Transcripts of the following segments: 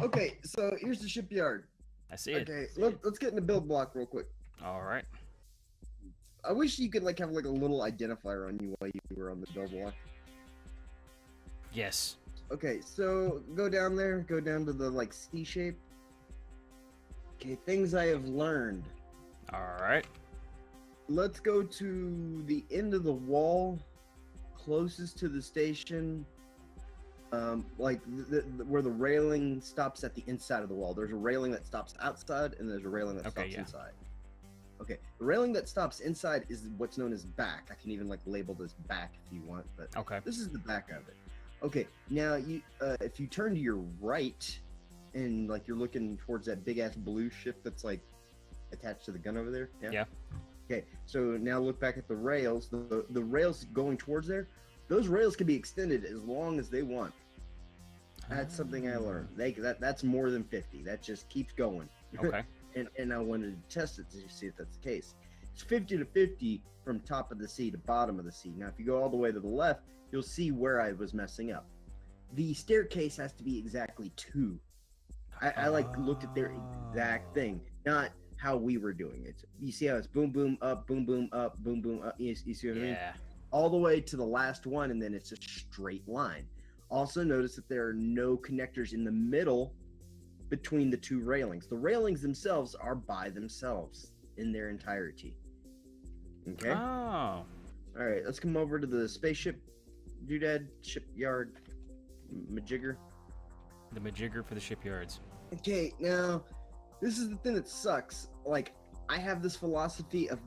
Okay, so here's the shipyard. I see it. Okay, let's get in the build block real quick. All right. I wish you could like have like a little identifier on you while you were on the build block. Yes. Okay, so go down there, go down to the like C shape. Okay, things I have learned. All right. Let's go to the end of the wall closest to the station. Like where the railing stops at the inside of the wall. There's a railing that stops outside and there's a railing that stops inside. Okay, the railing that stops inside is what's known as back. I can even like label this back if you want, but this is the back of it. Okay, now you if you turn to your right and like you're looking towards that big ass blue ship that's like attached to the gun over there. Yeah. Okay, so now look back at the rails. The rails going towards there, those rails can be extended as long as they want. That's something I learned. That's more than 50. That just keeps going. Okay. and I wanted to test it to see if that's the case. It's 50 to 50 from top of the C to bottom of the C. Now, if you go all the way to the left, you'll see where I was messing up. The staircase has to be exactly 2. I like looked at their exact thing, not how we were doing it. You see how it's boom, boom, up, boom, boom, up, boom, boom, up. You see what I mean? Yeah. All the way to the last one, and then it's a straight line. Also notice that there are no connectors in the middle between the 2 railings. The railings themselves are by themselves in their entirety. Okay? Oh. All right, let's come over to the spaceship doodad shipyard majigger. The majigger for the shipyards. Okay, now this is the thing that sucks. Like, I have this philosophy of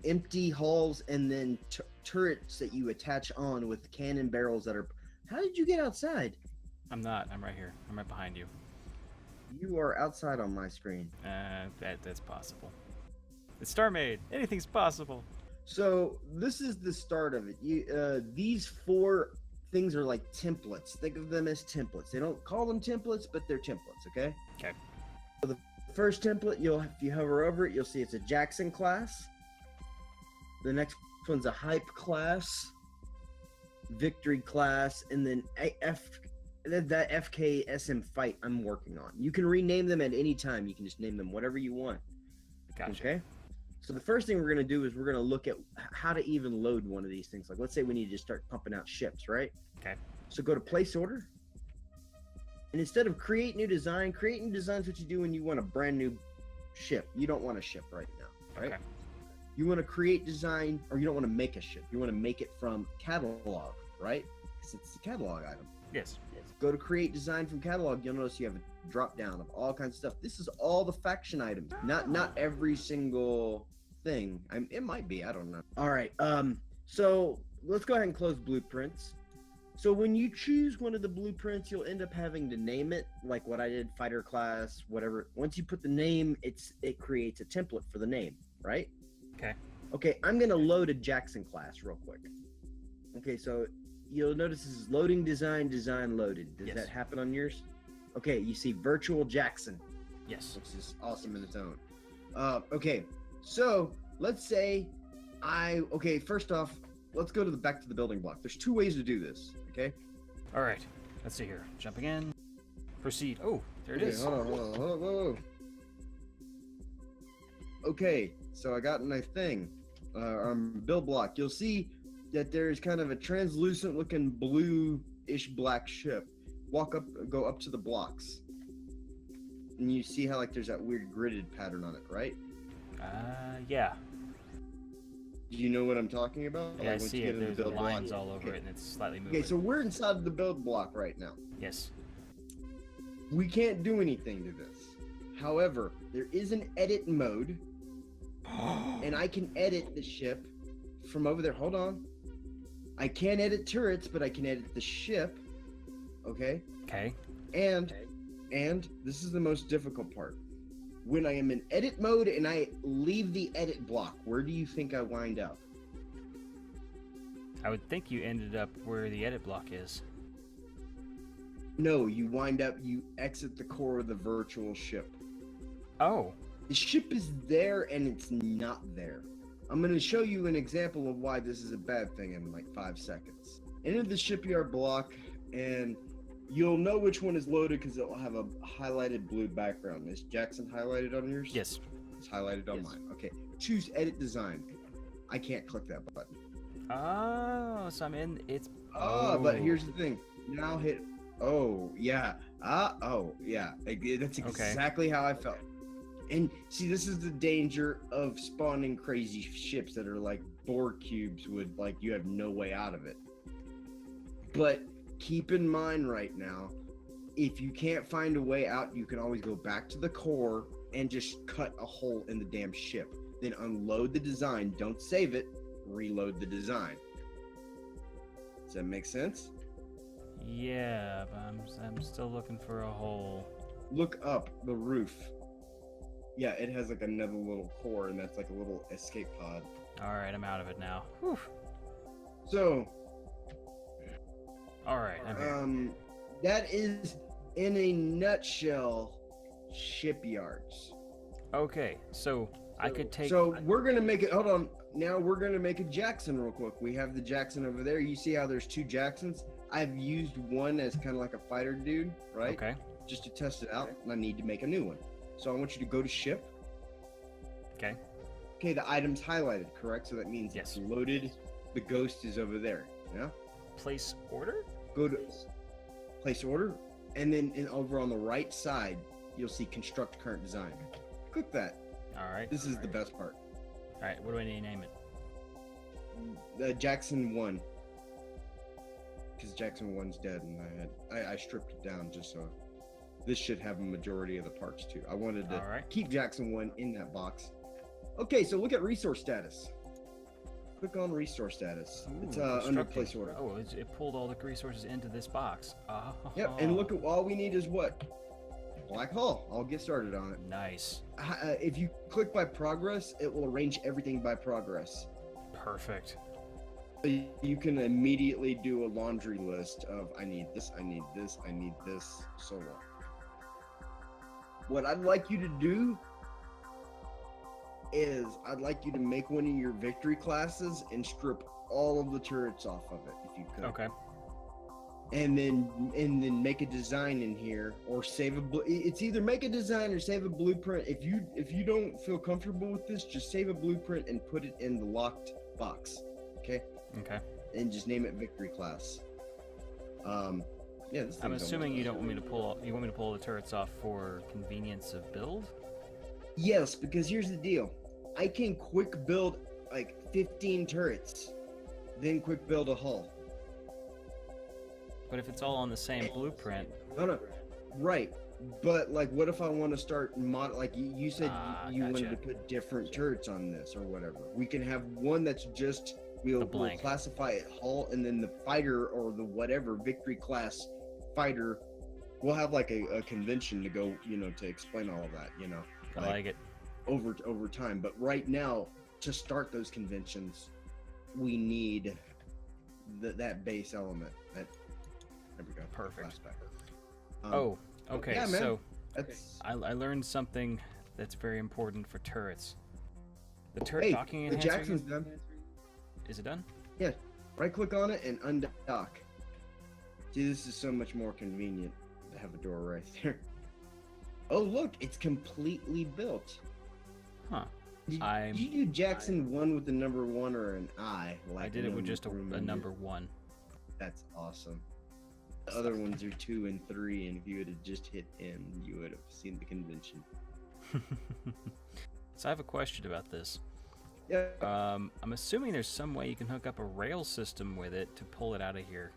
empty hulls and then turrets that you attach on with cannon barrels that are... How did you get outside? I'm not. I'm right here. I'm right behind you. You are outside on my screen. That's possible. It's StarMade. Anything's possible. So this is the start of it. These 4 things are like templates. Think of them as templates. They don't call them templates, but they're templates. Okay. Okay. So the first template, if you hover over it, you'll see it's a Jackson class. The next one's a Hype class, Victory class, and then that FKSM fight I'm working on. You can rename them at any time. You can just name them whatever you want. Gotcha. Okay. So the first thing we're going to do is we're going to look at how to even load one of these things. Like, let's say we need to start pumping out ships, right? Okay. So go to place order. And instead of create new design is what you do when you want a brand new ship. You don't want a ship right now, right? Okay. You want to create design, or you don't want to make a ship. You want to make it from catalog, right? Because it's a catalog item. Yes. Go to create design from catalog. You'll notice you have a drop down of all kinds of stuff. This is all the faction items, not every single thing. It might be, I don't know. All right. So let's go ahead and close blueprints. So when you choose one of the blueprints, you'll end up having to name it, like what I did, fighter class, whatever. Once you put the name, it creates a template for the name, right? Okay. Okay, I'm gonna load a Jackson class real quick. Okay, so you'll notice this is loading design loaded. Does that happen on yours? Okay, you see virtual Jackson. Yes. Which is awesome in its own. Okay, so let's say first off, let's go to back to the building block. There's 2 ways to do this, okay? All right. Let's see here. Jumping in. Proceed. Oh, there it is. Hold on. Okay, so I got my thing. Build block. You'll see that there's kind of a translucent looking blue-ish black ship. Go up to the blocks. And you see how like there's that weird gridded pattern on it, right? Yeah. Do you know what I'm talking about? Yeah, I see it. There's lines block? all over it, and it's slightly moving. Okay, so we're inside of the build block right now. Yes. We can't do anything to this. However, there is an edit mode, and I can edit the ship from over there. Hold on. I can't edit turrets, but I can edit the ship. Okay? Okay. And this is the most difficult part. When I am in edit mode and I leave the edit block, where do you think I wind up? I would think you ended up where the edit block is. No, you exit the core of the virtual ship. Oh. The ship is there and it's not there. I'm going to show you an example of why this is a bad thing in like 5 seconds. Enter the shipyard block and You'll know which one is loaded because it'll have a highlighted blue background. Is Jackson highlighted on yours? Yes. It's highlighted on mine. Okay. Choose edit design. I can't click that button. Oh, so I'm in. It's. But here's the thing. Now hit. Oh yeah. Oh yeah. That's exactly how I felt. And see, this is the danger of spawning crazy ships that are like Borg cubes with like you have no way out of it. But keep in mind right now, if you can't find a way out, you can always go back to the core and just cut a hole in the damn ship. Then unload the design. Don't save it. Reload the design. Does that make sense? Yeah, but I'm still looking for a hole. Look up the roof. Yeah, it has like another little core, and that's like a little escape pod. All right, I'm out of it now. Whew. So. All right, I'm here. That is, in a nutshell, shipyards. Okay, so I could take. So we're gonna make it. Hold on. Now we're gonna make a Jackson real quick. We have the Jackson over there. You see how there's two Jacksons? I've used one as kind of like a fighter dude, right? Okay. Just to test it out, and I need to make a new one. So I want you to go to ship. Okay. Okay, the item's highlighted, correct? So that means yes. It's loaded. The ghost is over there. Yeah. Place order. Go to place order, and then over on the right side, you'll see construct current design. Click that. All right. This is the best part. All right. What do I need to name it? Jackson 1. Because Jackson 1's dead, and I stripped it down just so this should have a majority of the parts too. I wanted to keep Jackson 1 in that box. Okay, so look at resource status. Click on resource status. Ooh, it's under place order. Oh, it pulled all the resources into this box. Oh. Yep, and look at all we need is what? Black hole. I'll get started on it. Nice. If you click by progress, it will arrange everything by progress. Perfect. So you can immediately do a laundry list of I need this, I need this, I need this, so on. What I'd like you to do is I'd like you to make one of your victory classes and strip all of the turrets off of it if you could. Okay. And then make a design in here or save it's either make a design or save a blueprint. If you don't feel comfortable with this, just save a blueprint and put it in the locked box. Okay? Okay. And just name it victory class. Yeah, I'm assuming you don't want me to pull. You want me to pull the turrets off for convenience of build? Yes, because here's the deal. I can quick build like 15 turrets, then quick build a hull. But if it's all on the same blueprint. No, right. But like, what if I want to start like you said you gotcha. wanted to put different turrets on this or whatever. We can have one that's just we'll classify it hull, and then the fighter or the whatever victory class fighter. We'll have like a convention to go, to explain all of that, I like it. Over time. But right now, to start those conventions, we need that base element. There we go. Perfect. Okay, okay. man. So I learned something that's very important for turrets. The turret docking the enhancer. Jackson's done. Is it done? Yeah. Right click on it and undock. See, this is so much more convenient to have a door right there. Oh, look, it's completely built. Huh. Did you do Jackson 1 with the number 1 or an I? I did it with just a number 1. That's awesome. The other ones are 2 and 3, and if you would have just hit N, you would have seen the convention. So I have a question about this. Yeah. I'm assuming there's some way you can hook up a rail system with it to pull it out of here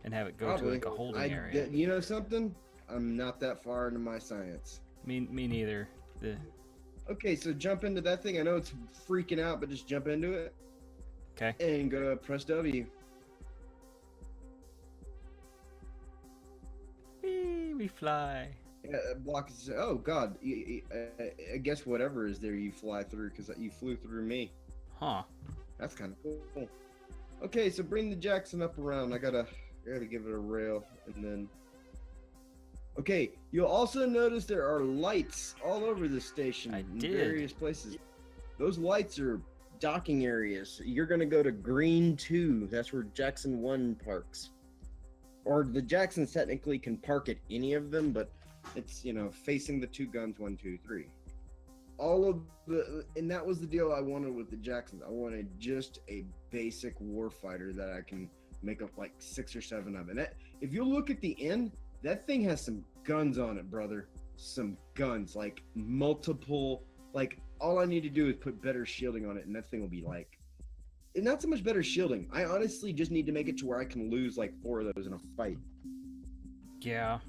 and have it go to like a holding area. You know something? I'm not that far into my science. Me neither. Okay, so jump into that thing. I know it's freaking out, but just jump into it. Okay. And go to press W. We fly. Yeah, block is. Oh God! I guess whatever is there, you fly through because you flew through me. Huh. That's kind of cool. Okay, so bring the Jackson up around. I gotta give it a rail, and then. Okay, you'll also notice there are lights all over the station in various places. Those lights are docking areas. You're gonna go to green 2. That's where Jackson 1 parks. or the Jacksons technically can park at any of them, but it's, facing the two guns, 1, 2, 3. All of and that was the deal I wanted with the Jacksons. I wanted just a basic warfighter that I can make up like 6 or 7 of. And that, if you look at the end, that thing has some guns on it, brother. Some guns, like multiple, like all I need to do is put better shielding on it, and that thing will be like, and not so much better shielding. I honestly just need to make it to where I can lose like 4 of those in a fight. Yeah.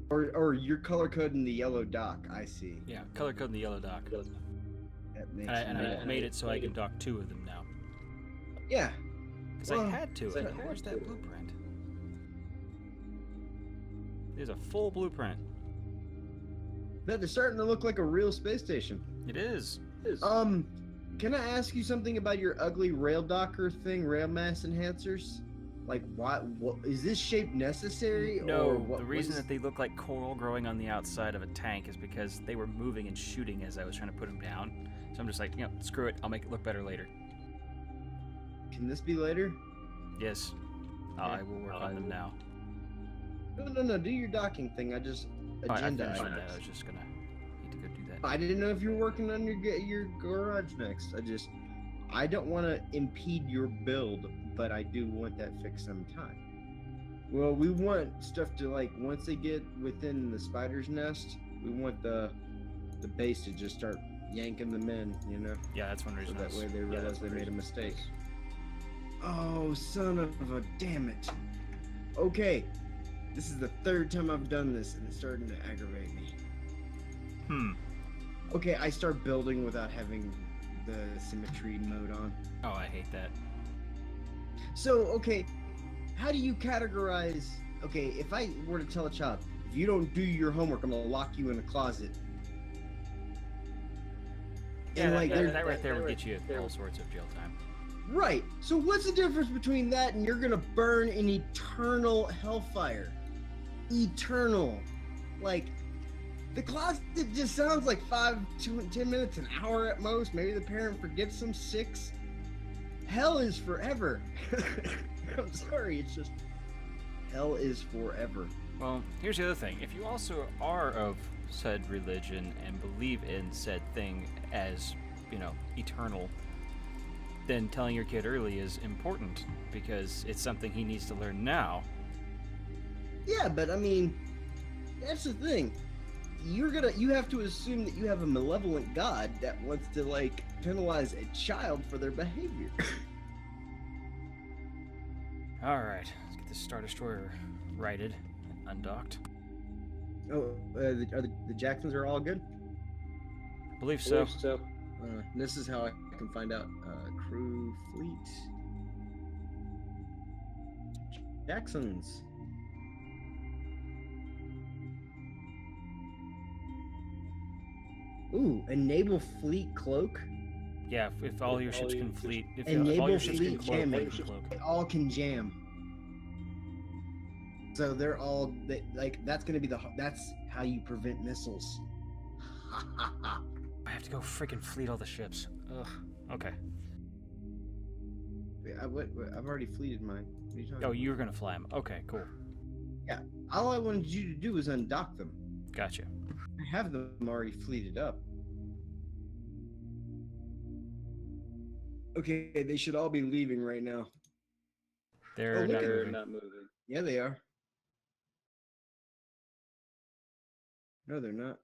Or you're color coding the yellow dock. I see. Yeah, color coding the yellow dock. That makes And I made it so I can dock 2 of them now. Yeah. Because I had to. Where's that blueprint? There's a full blueprint. That is starting to look like a real space station. It is. Can I ask you something about your ugly rail docker thing, rail mass enhancers? Like, what is this shape necessary? No, or the reason that they look like coral growing on the outside of a tank is because they were moving and shooting as I was trying to put them down. So I'm just like, screw it. I'll make it look better later. Can this be later? Yes. I will work on them now. No. Do your docking thing. I just agenda. I finished that. I was just gonna need to go do that. I didn't know if you were working on your garage next. I don't want to impede your build, but I do want that fixed sometime. Well, we want stuff to, like, once they get within the spider's nest, we want the base to just start yanking them in, Yeah, that's one reason. So that way they realize they made a mistake. Oh, son of a damn it. Okay, this is the 3rd time I've done this, and it's starting to aggravate me. Okay, I start building without having the symmetry mode on. Oh, I hate that. So, okay, how do you categorize... Okay, if I were to tell a child, if you don't do your homework, I'm going to lock you in a closet. Yeah, that right there would get you all sorts of jail time. Right. So what's the difference between that and you're going to burn in eternal hellfire? Eternal. Like, the closet just sounds like 5 to 10 minutes, an hour at most. Maybe the parent forgets them 6. Hell is forever. I'm sorry, it's just hell is forever. Well, here's the other thing. If you also are of said religion and believe in said thing as, eternal, then telling your kid early is important because it's something he needs to learn now. Yeah, but I mean, that's the thing. You have to assume that you have a malevolent God that wants to, like, penalize a child for their behavior. Alright, let's get this Star Destroyer righted and undocked. Oh, the Jacksons are all good? I believe so. This is how I can find out. Crew fleet. Jacksons. Ooh, enable fleet cloak. Yeah, if all your ships can fleet, if all Enable your ships can fleet cloak, jamming. they can cloak. They all can jam. So they're all like that's gonna be that's how you prevent missiles. I have to go freaking fleet all the ships. Ugh. Okay. I've already fleeted mine. What are you talking Oh, about? you were gonna fly them. Okay, cool. Yeah. All I wanted you to do was undock them. Gotcha. I have them already fleeted up. Okay, they should all be leaving right now. They're look not at- moving. not moving. Yeah, they are. No, they're not.